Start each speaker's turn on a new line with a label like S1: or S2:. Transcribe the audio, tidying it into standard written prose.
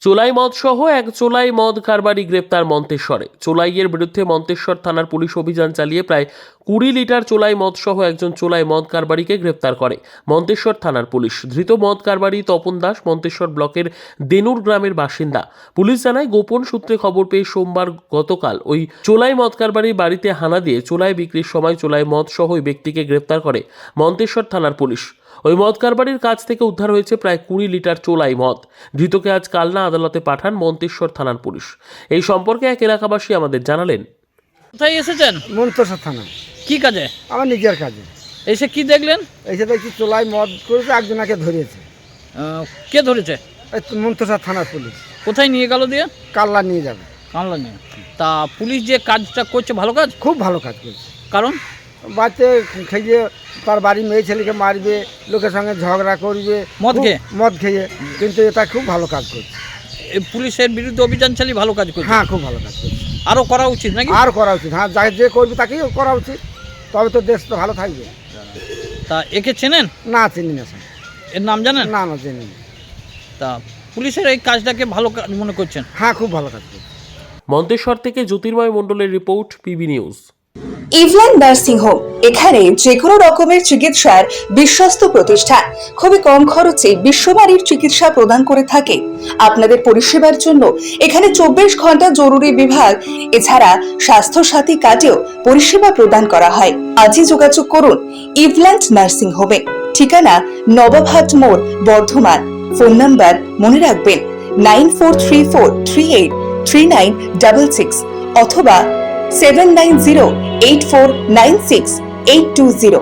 S1: চোলাই মদ সহ এক চোলাই মদ কারবারি গ্রেপ্তার মন্তেশ্বরে। চোলাইয়ের বিরুদ্ধে মন্তেশ্বর থানার পুলিশ অভিযান চালিয়ে প্রায় 20 লিটার চোলাই মদ সহ একজন চোলাই মদ কারবারিকে গ্রেপ্তার করে মন্তেশ্বর থানার পুলিশ। ধৃত মদ কারবারি তপন দাস মন্তেশ্বর ব্লকের দেনুর গ্রামের বাসিন্দা। পুলিশ জানায়, গোপন সূত্রে খবর পেয়ে সোমবার গতকাল ওই চোলাই মদ কারবারির বাড়িতে হানা দিয়ে চোলাই বিক্রির সময় চোলাই মদ সহ ওই ব্যক্তিকে গ্রেপ্তার করে মন্তেশ্বর থানার পুলিশ। ওই মদ কারবারির কাছ থেকে উদ্ধার হয়েছে প্রায় 20 লিটার চোলাই মদ। ধৃতকে আজ কালনা আদালতে পাঠান মন্তেশ্বর থানার পুলিশ। এই সম্পর্কে এক এলাকাবাসী আমাদের জানালেন।
S2: কোথায় এসেছেন?
S3: মন্তেশ্বর থানা।
S2: কি কাজে?
S3: আমার নিজের কাজে।
S2: এসে কি দেখলেন?
S3: এসে দেখছি চোলাই মদ করেছে, একজনকে ধরেছে।
S2: কে ধরেছে?
S3: এই তো মন্তেশ্বর থানার পুলিশ।
S2: কোথায় নিয়ে গেল দিয়ে?
S3: কাল্লা নিয়ে যাবে।
S2: কানলা নিয়ে। তা পুলিশ যে কাজটা করছে ভালো কাজ?
S3: খুব ভালো কাজ করছে।
S2: কারণ
S3: বাচ্চা খেয়ে তার বাড়ির মেয়ে ছেলেকে মারবে, লোকের সঙ্গে ঝগড়া করবে মদ খেয়ে, কিন্তু এটা খুব ভালো কাজ করছে।
S2: পুলিশের বিরুদ্ধে অভিযান চালিয়ে ভালো কাজ করছে।
S3: হ্যাঁ, খুব ভালো কাজ করছে।
S2: আরও করা উচিত নাকি?
S3: আর করা উচিত। হ্যাঁ, যে করবে তাকেই করা উচিত, তবে তো দেশ তো ভালো থাকবে।
S2: তা একে চেনেন?
S3: না, চিনি না স্যার।
S2: এর নাম জানেন?
S3: না, চিনি না।
S2: তা পুলিশের এই কাজটাকে ভালো কাজ মনে করছেন?
S3: হ্যাঁ, খুব ভালো কাজ করছে।
S1: মন্তেশ্বর থেকে জ্যোতির্ময় মণ্ডলের রিপোর্ট, পিবি নিউজ।
S4: ইভল্যান্ড নার্সিং হোম, এখানে যে কোনো রকমের চিকিৎসার বিশ্বস্ত প্রতিষ্ঠান। খুবই কম খরচে বিশ্বমানের চিকিৎসা প্রদান করে থাকে। আপনাদের পরিষেবার জন্য এখানে 24 ঘন্টা জরুরি বিভাগ, এছাড়া স্বাস্থ্য সাথী কার্ডেও পরিষেবা প্রদান করা হয়। আজই যোগাযোগ করুন ইভল্যান্ড নার্সিং হোমে। ঠিকানা নবাবহাট মোড়, বর্ধমান। ফোন নাম্বার মনে রাখবেন 9434383966 অথবা 7908496820।